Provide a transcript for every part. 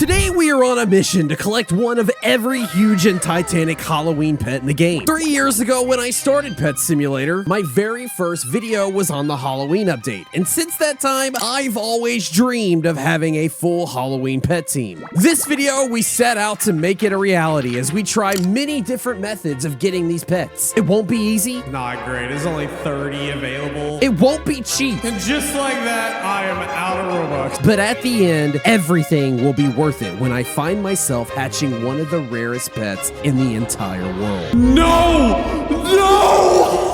Today we are on a mission to collect one of every huge and Titanic Halloween pet in the game. 3 years ago when I started Pet Simulator, my very first video was on the Halloween update, and since that time, I've always dreamed of having a full Halloween pet team. This video, we set out to make it a reality as we try many different methods of getting these pets. It won't be easy. Not great. There's only 30 available. It won't be cheap. And just like that, I am out of Robux. But at the end, everything will be worth it when I find myself hatching one of the rarest pets in the entire world. No! No!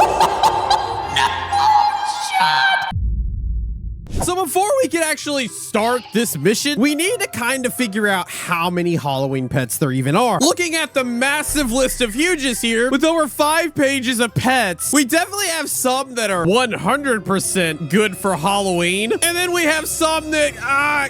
So before we can actually start this mission, we need to kind of figure out how many Halloween pets there even are. Looking at the massive list of huges here, with over 5 pages of pets, we definitely have some that are 100% good for Halloween, and then we have some that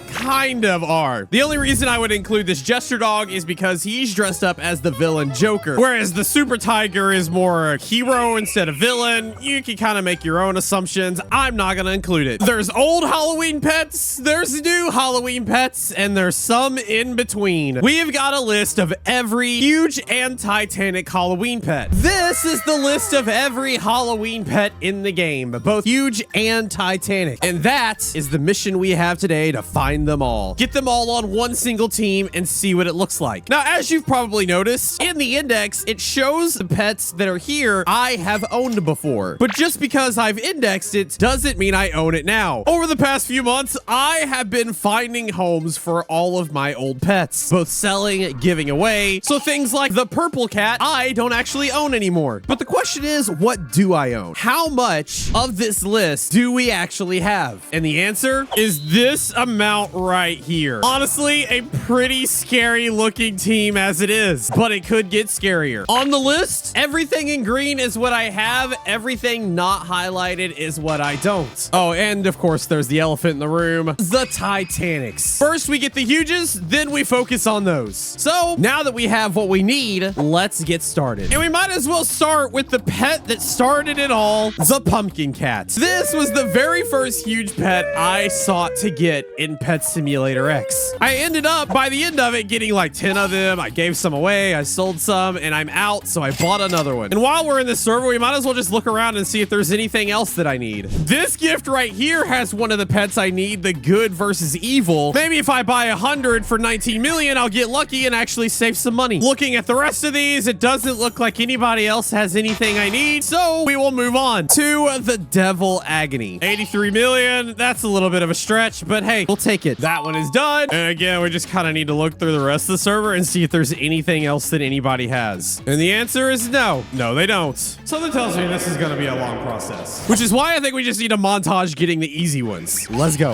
kind of are. The only reason I would include this Jester Dog is because he's dressed up as the villain Joker, whereas the Super Tiger is more a hero instead of villain. You can kind of make your own assumptions. I'm not going to include it. There's old Halloween pets, there's new Halloween pets, and there's some in between. We've got a list of every huge and Titanic Halloween pet. This is the list of every Halloween pet in the game, both huge and Titanic. And that is the mission we have today, to find them all. Get them all on one single team and see what it looks like. Now, as you've probably noticed, in the index, it shows the pets that are here I have owned before. But just because I've indexed it doesn't mean I own it now. Over the past few months, I have been finding homes for all of my old pets, both selling, giving away. So things like the purple cat, I don't actually own anymore. But the question is, what do I own? How much of this list do we actually have? And the answer is this amount right here. Honestly, a pretty scary looking team as it is, but it could get scarier. On the list, everything in green is what I have. Everything not highlighted is what I don't. Oh, and of course, there's the elephant in the room, the Titanics. First, we get the huges, then we focus on those. So now that we have what we need, let's get started. And we might as well start with the pet that started it all, the pumpkin cat. This was the very first huge pet I sought to get in Pet Simulator X. I ended up, by the end of it, getting like 10 of them. I gave some away, I sold some, and I'm out, so I bought another one. And while we're in this server, we might as well just look around and see if there's anything else that I need. This gift right here has one of the pets I need, the good versus evil. Maybe if I buy 100 for 19 million, I'll get lucky and actually save some money. Looking at the rest of these, it doesn't look like anybody else has anything I need, so we will move on to the Devil Agony. 83 million, that's a little bit of a stretch, but hey, we'll take it. That one is done. And again, we just kind of need to look through the rest of the server and see if there's anything else that anybody has. And the answer is no. No, they don't. Something tells me this is going to be a long process, which is why I think we just need a montage getting the easy ones. Let's go.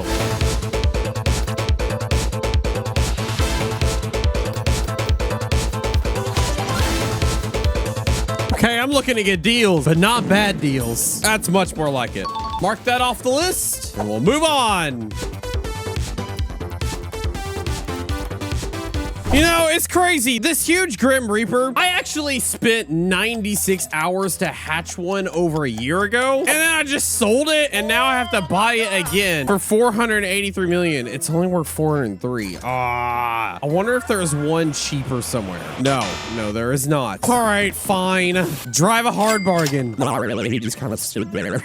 Okay, I'm looking to get deals, but not bad deals. That's much more like it. Mark that off the list, and we'll move on. You know, it's crazy. This huge Grim Reaper, I actually spent 96 hours to hatch one over a year ago, and then I just sold it, and now I have to buy it again for 483 million. It's only worth 403. I wonder if there's one cheaper somewhere. No, there is not. All right, fine. Drive a hard bargain. Not really, he just kind of stood there.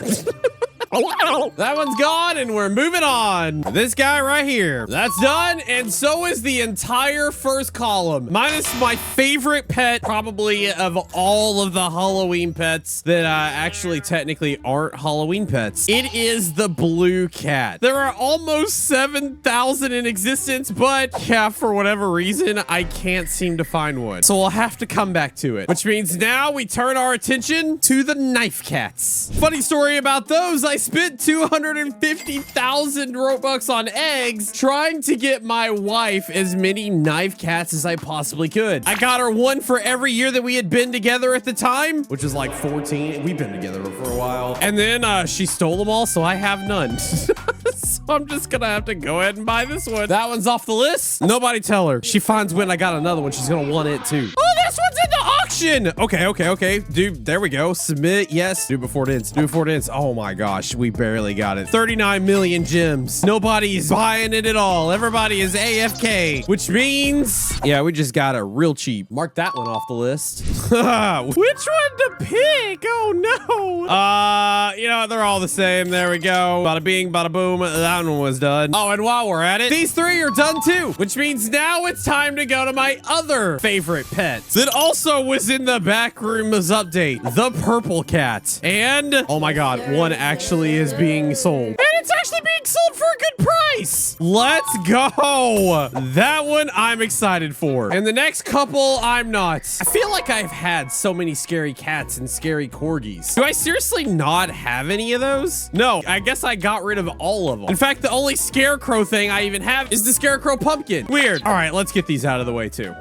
That one's gone, and we're moving on. This guy right here, that's done, and so is the entire first column, minus my favorite pet probably of all of the Halloween pets that actually technically aren't Halloween pets. It is the blue cat. There are almost 7,000 in existence, but yeah, for whatever reason, I can't seem to find one, so I'll have to come back to it, which means now we turn our attention to the knife cats. Funny story about those, I spent 250,000 Robux on eggs trying to get my wife as many knife cats as I possibly could. I got her one for every year that we had been together at the time, which is like 14. We've been together for a while. And then she stole them all, so I have none. So I'm just gonna have to go ahead and buy this one. That one's off the list. Nobody tell her. She finds when I got another one, she's gonna want it too. Oh, this one's in the auction question. Okay. Dude, there we go. Submit. Yes. Do it before it ends. Do it before it ends. Oh my gosh. We barely got it. 39 million gems. Nobody's buying it at all. Everybody is AFK, which means, yeah, we just got it real cheap. Mark that one off the list. Which one to pick? Oh no. You know, they're all the same. There we go. Bada bing, bada boom. That one was done. Oh, and while we're at it, these three are done too, which means now it's time to go to my other favorite pet that also was in the Backrooms update, the purple cat. And oh my god, one actually is being sold. And it's actually being sold for a good price. Let's go. That one I'm excited for. And the next couple, I'm not. I feel like I've had so many scary cats and scary corgis. Do I seriously not have any of those? No, I guess I got rid of all of them. In fact, the only scarecrow thing I even have is the scarecrow pumpkin. Weird. All right, let's get these out of the way too.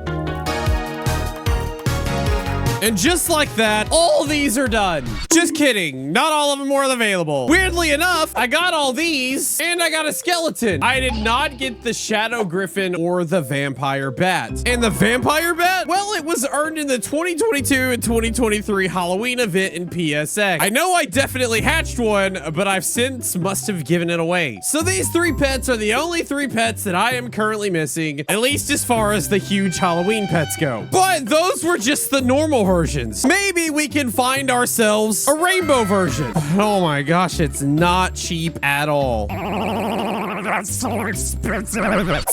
And just like that, all these are done. Just kidding. Not all of them were available. Weirdly enough, I got all these and I got a skeleton. I did not get the shadow griffin or the vampire bat. And the vampire bat, well, it was earned in the 2022 and 2023 Halloween event in PSX. I know I definitely hatched one, but I've since must have given it away. So these three pets are the only three pets that I am currently missing, at least as far as the huge Halloween pets go. But those were just the normal versions. Maybe we can find ourselves a rainbow version. Oh my gosh, it's not cheap at all. That's so expensive.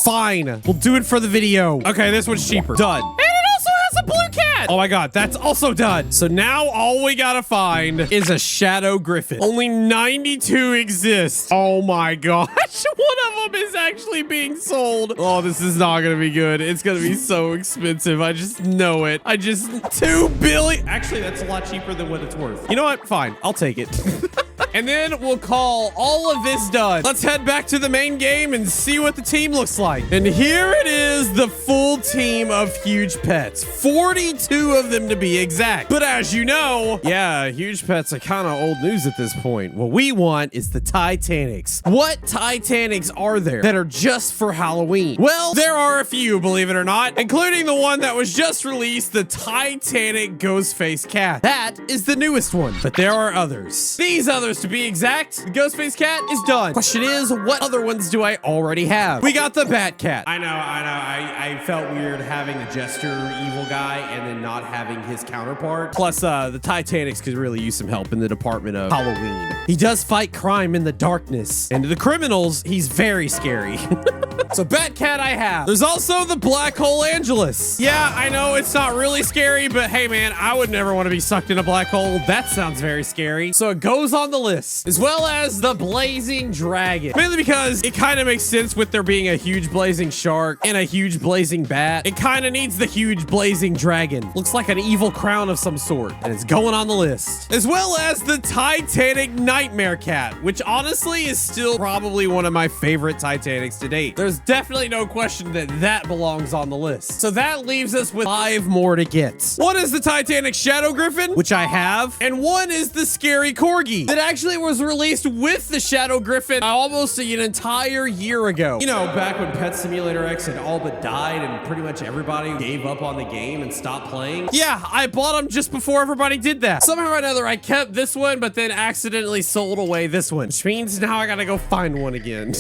Fine, we'll do it for the video. Okay, this one's cheaper. Done. And it also has a blue cat. Oh my god, that's also done. So now all we gotta find is a shadow griffin. Only 92 exist. Oh my gosh, one of them is actually being sold. Oh, this is not gonna be good. It's gonna be so expensive. I just know it. 2 billion. Actually, that's a lot cheaper than what it's worth. You know what? Fine, I'll take it. And then we'll call all of this done. Let's head back to the main game and see what the team looks like. And here it is, the full team of huge pets. 42 of them to be exact. But as you know, yeah, huge pets are kind of old news at this point. What we want is the Titanics. What Titanics are there that are just for Halloween? Well, there are a few, believe it or not, including the one that was just released, the Titanic Ghostface Cat. That is the newest one, but there are others. These others, to be exact, the Ghostface Cat is done. Question is, what other ones do I already have? We got the Bat Cat. I know. I felt weird having the Jester evil guy and then not having his counterpart. Plus, the Titanics could really use some help in the department of Halloween. He does fight crime in the darkness. And to the criminals, he's very scary. So Bat Cat I have. There's also the Black Hole Angelus. Yeah, I know it's not really scary, but hey man, I would never want to be sucked in a black hole. That sounds very scary. So it goes on the list, as well as the Blazing Dragon. Mainly because it kind of makes sense with there being a huge blazing shark and a huge blazing bat. It kind of needs the huge blazing dragon. Looks like an evil crown of some sort, and it's going on the list. As well as the Titanic Nightmare Cat, which honestly is still probably one of my favorite Titanics to date. There's definitely no question that that belongs on the list. So that leaves us with 5 more to get. One is the Titanic Shadow Griffin, which I have, and one is the Scary Corgi that actually was released with the Shadow Griffin almost an entire year ago. You know, back when Pet Simulator X had all but died and pretty much everybody gave up on the game and stopped playing. Yeah, I bought them just before everybody did that. Somehow or another, I kept this one, but then accidentally sold away this one, which means now I gotta go find one again.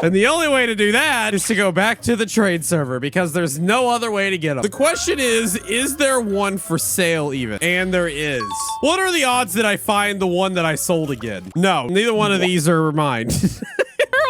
And the only way to do that is to go back to the trade server because there's no other way to get them. The question is there one for sale even? And there is. What are the odds that I find the one that I sold again? No, neither one of these are mine.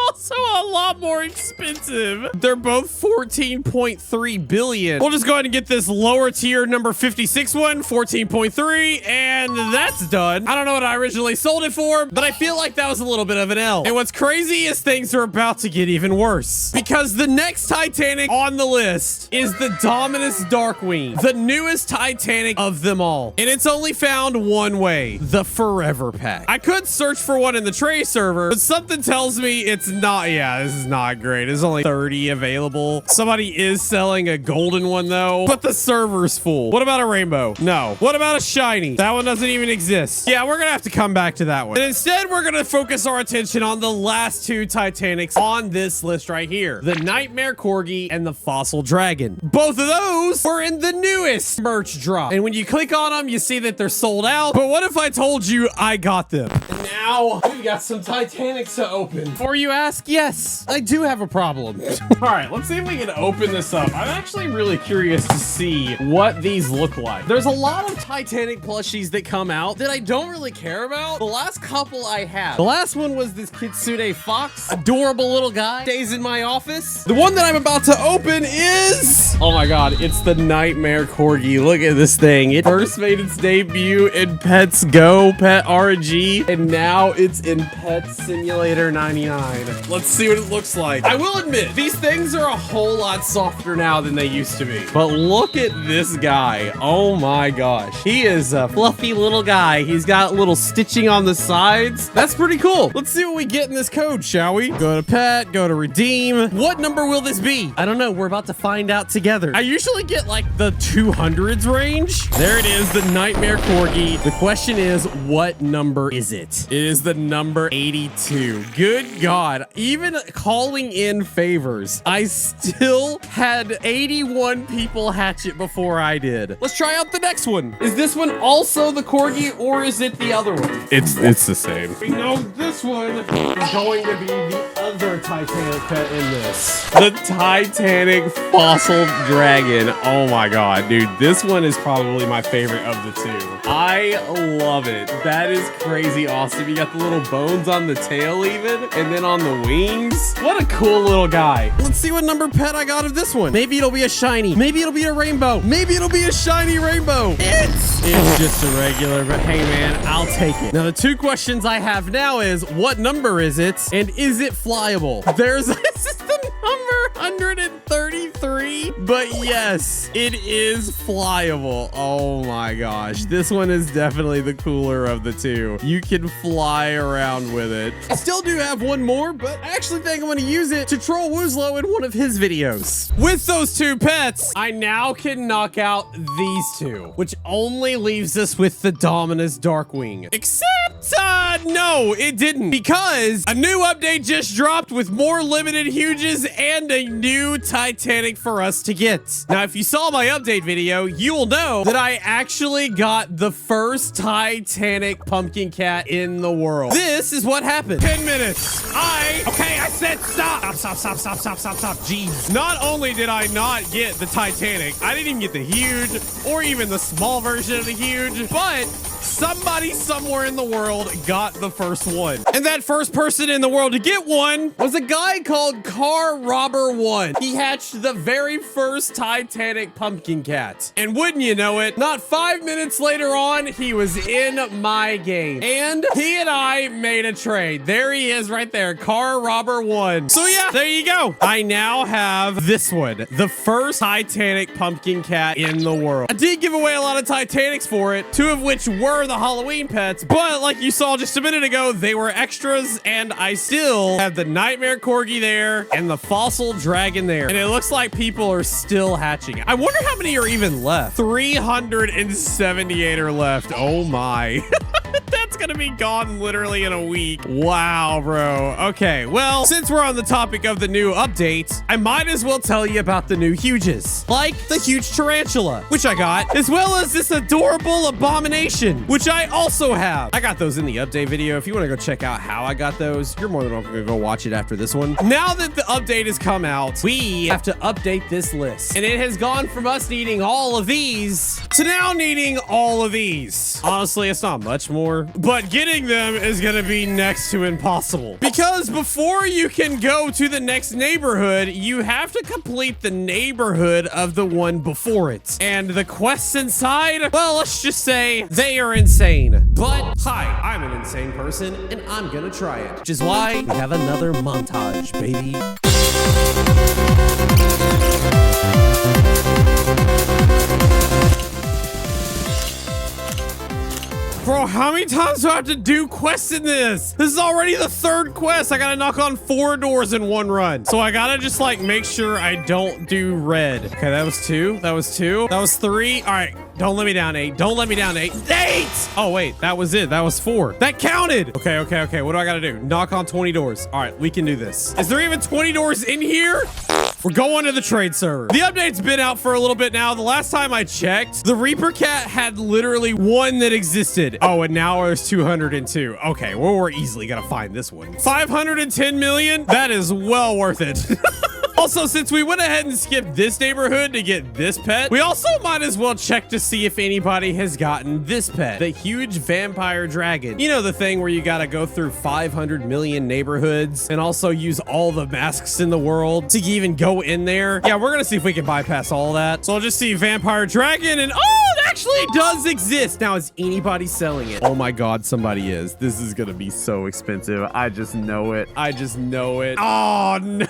Also a lot more expensive. They're both 14.3 billion. We'll just go ahead and get this lower tier number 56 one, 14.3, and that's done. I don't know what I originally sold it for, but I feel like that was a little bit of an L. And what's crazy is things are about to get even worse because the next Titanic on the list is the Dominus Darkwing, the newest Titanic of them all. And it's only found one way, the Forever Pack. I could search for one in the trade server, but something tells me it's not Yeah, this is not great. There's only 30 available. Somebody is selling a golden one though, but the server's full. What about a rainbow? No. What about a shiny? That one doesn't even exist. Yeah, we're gonna have to come back to that one. And instead, we're gonna focus our attention on the last two Titanics on this list right here. The Nightmare Corgi and the Fossil Dragon. Both of those were in the newest merch drop. And when you click on them, you see that they're sold out. But what if I told you I got them? And now we've got some Titanics to open. Before you ask, yes, I do have a problem. All right, let's see if we can open this up. I'm actually really curious to see what these look like. There's a lot of Titanic plushies that come out that I don't really care about. The last couple I have. The last one was this Kitsune Fox, adorable little guy, stays in my office. The one that I'm about to open is, oh my God, it's the Nightmare Corgi. Look at this thing. It first made its debut in Pets Go, Pet RG, and now it's in Pet Simulator 99. Let's see what it looks like. I will admit, these things are a whole lot softer now than they used to be. But look at this guy. Oh my gosh. He is a fluffy little guy. He's got little stitching on the sides. That's pretty cool. Let's see what we get in this code, shall we? Go to pet, go to redeem. What number will this be? I don't know. We're about to find out together. I usually get like the 200s range. There it is, the Nightmare Corgi. The question is, what number is it? It is the number 82. Good God. Even calling in favors, I still had 81 people hatch it before I did. Let's try out the next one. Is this one also the Corgi or is it the other one? It's the same. We know this one is going to be the other Titanic pet in this. The Titanic Fossil Dragon. Oh my God, dude. This one is probably my favorite of the two. I love it. That is crazy awesome. You got the little bones on the tail even, and then on the wings. What a cool little guy. Let's see what number pet I got of this one. Maybe it'll be a shiny. Maybe it'll be a rainbow. Maybe it'll be a shiny rainbow. It's just a regular, but hey man, I'll take it. Now the two questions I have now is, what number is it? And is it flyable? This is the number 133, but yes, it is flyable. Oh my gosh. This one is definitely the cooler of the two. You can fly around with it. I still do have one more, but I actually think I'm going to use it to troll Woozlo in one of his videos. With those two pets, I now can knock out these two, which only leaves us with the Dominus Darkwing. Except, no, it didn't, because a new update just dropped with more limited huges and a new Titanic for us to get. Now, if you saw my update video, you will know that I actually got the first Titanic pumpkin cat in the world. This is what happened. 10 minutes. Okay, I said stop. Stop. Jeez. Not only did I not get the Titanic, I didn't even get the huge or even the small version of the huge, but somebody somewhere in the world got the first one. And that first person in the world to get one was a guy called Car Robber 1. He hatched the very first Titanic pumpkin cat. And wouldn't you know it, not 5 minutes later on, he was in my game. And he and I made a trade. There he is right there, Car Robber 1. So yeah, there you go. I now have this one, the first Titanic pumpkin cat in the world. I did give away a lot of Titanics for it, two of which were the Halloween pets, but like you saw just a minute ago, they were extras, and I still have the Nightmare Corgi there and the Fossil Dragon there. And it looks like people are still hatching. I wonder how many are even left. 378 are left. Oh my. That's gonna be gone literally in a week. Wow, bro. Okay, well, since we're on the topic of the new updates, I might as well tell you about the new huges, like the huge tarantula, which I got, as well as this adorable abomination, which I also have. I got those in the update video. If you want to go check out how I got those, you're more than welcome to go watch it after this one. Now that the update has come out, we have to update this list, and it has gone from us needing all of these to now needing all of these. Honestly, it's not much more, but getting them is gonna be next to impossible, because before you can go to the next neighborhood, you have to complete the neighborhood of the one before it. And the quests inside, well, let's just say they are insane. But hi, I'm an insane person, and I'm gonna try it, which is why we have another montage, baby. Bro, how many times do I have to do quests in this? This is already the third quest. I gotta knock on 4 doors in one run. So I gotta just like make sure I don't do red. Okay, that was 2. That was 2. That was 3. All right. Don't let me down, 8. Don't let me down, 8. 8! Oh, wait. That was it. That was 4. That counted. Okay. What do I gotta do? Knock on 20 doors. All right, we can do this. Is there even 20 doors in here? We're going to the trade server. The update's been out for a little bit now. The last time I checked, the Reaper Cat had literally 1 that existed. Oh, and now there's 202. Okay, well, we're easily gonna find this one. 510 million? That is well worth it. Also, since we went ahead and skipped this neighborhood to get this pet, we also might as well check to see if anybody has gotten this pet, the huge vampire dragon. You know, the thing where you gotta go through 500 million neighborhoods and also use all the masks in the world to even go in there. Yeah, we're gonna see if we can bypass all that. So I'll just see vampire dragon and oh, it actually does exist. Now, is anybody selling it? Oh my God, somebody is. This is gonna be so expensive. I just know it. I just know it. Oh no.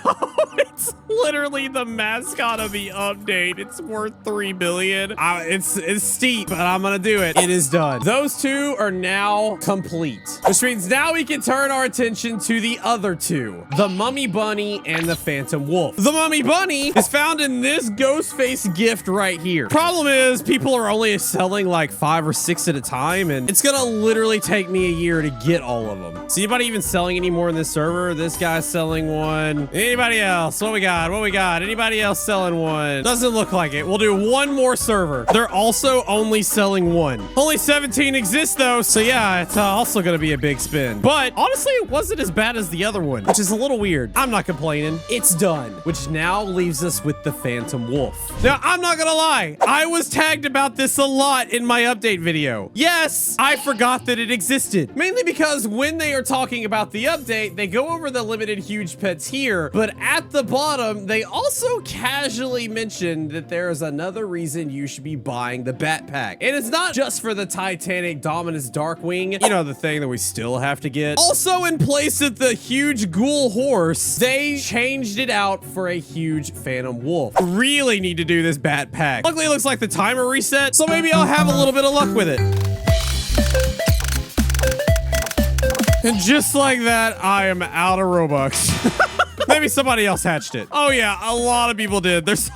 It's literally the mascot of the update. It's worth 3 billion. It's steep, but I'm gonna do it. It is done. Those 2 are now complete, which means now we can turn our attention to the other 2, the mummy bunny and the phantom wolf. The mummy bunny is found in this ghost face gift right here. Problem is, people are only selling like 5 or 6 at a time, and it's gonna literally take me a year to get all of them. Is anybody even selling any more in this server? This guy's selling one. Anybody else? What we got? What we got? Anybody else selling one? Doesn't look like it. We'll do one more server. They're also only selling 1. Only 17 exist though, so yeah, it's also gonna be a big spin. But honestly, it wasn't as bad as the other one, which is a little weird. I'm not complaining. It's done, which now leaves us with the phantom wolf. Now, I'm not gonna lie. I was tagged about this a lot in my update video. Yes, I forgot that it existed. Mainly because when they are talking about the update, they go over the limited huge pets here, but at the bottom, they also casually mentioned that there is another reason you should be buying the Bat Pack. And it's not just for the Titanic dominus darkwing, you know, the thing that we still have to get. Also, in place of the huge ghoul horse, they changed it out for a huge phantom wolf. Really need to do this Bat Pack. Luckily, it looks like the timer reset, so maybe I'll have a little bit of luck with it. And just like that, I am out of Robux. Maybe somebody else hatched it. Oh yeah, a lot of people did. There's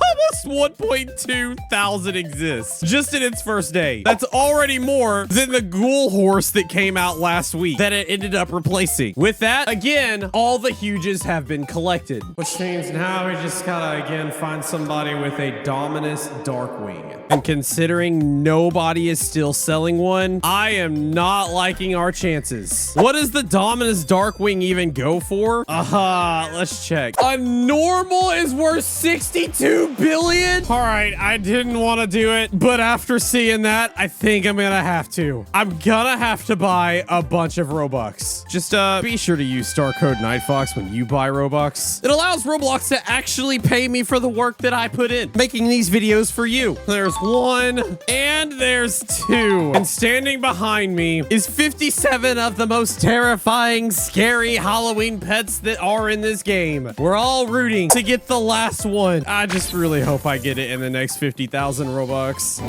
almost 1.2 thousand exists just in its first day. That's already more than the ghoul horse that came out last week that it ended up replacing. With that, again, all the huges have been collected. Which means now we just gotta again find somebody with a dominus darkwing. And considering nobody is still selling one, I am not liking our chances. What does the dominus darkwing even go for? Let's check. A normal is worth 62 billion. All right, I didn't want to do it, but after seeing that, I think I'm gonna have to. I'm gonna have to buy a bunch of Robux. Just be sure to use Starcode NightFoxx when you buy Robux. It allows Roblox to actually pay me for the work that I put in, making these videos for you. There's 1 and there's 2. And standing behind me is 57 of the most terrifying, scary Halloween pets that are in this game. We're all rooting to get the last one. I just really hope I get it in the next 50,000 Robux.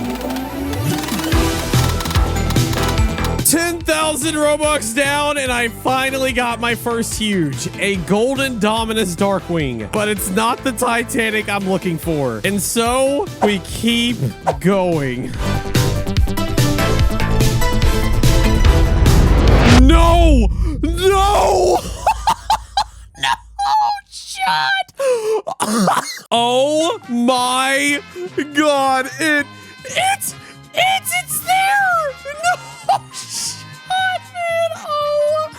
10,000 Robux down, and I finally got my first huge, a golden dominus darkwing. But it's not the Titanic I'm looking for. And so we keep going. No! No! Oh my God! It's there! No! Shut it! Oh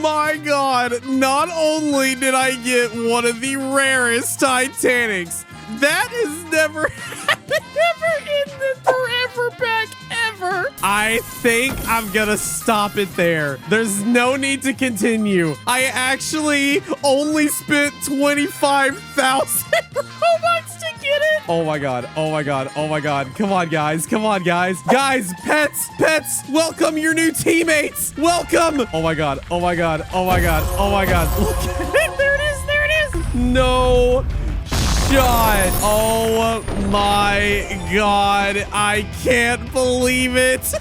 my God! Not only did I get one of the rarest Titanics, that has never happened ever in the forever pack ever. I think I'm gonna stop it there. There's no need to continue. I actually only spent 25,000 Robux to get it. Oh my God. Oh my God. Oh my God. Come on, guys. Come on, guys. Guys, pets, welcome your new teammates. Welcome. Oh my God. Oh my God. Oh my God. Oh my God. Look at it. There it is. There it is. No shot. Oh my God. I can't believe it.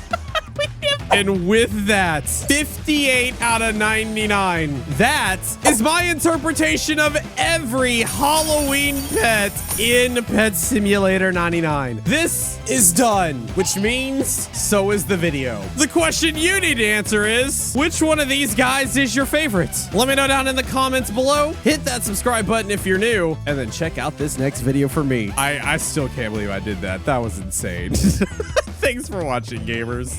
And with that, 58 out of 99. That is my interpretation of every Halloween pet in Pet Simulator 99. This is done, which means so is the video. The question you need to answer is, which one of these guys is your favorite? Let me know down in the comments below. Hit that subscribe button if you're new, and then check out this next video for me. I still can't believe I did that. That was insane. Thanks for watching, gamers.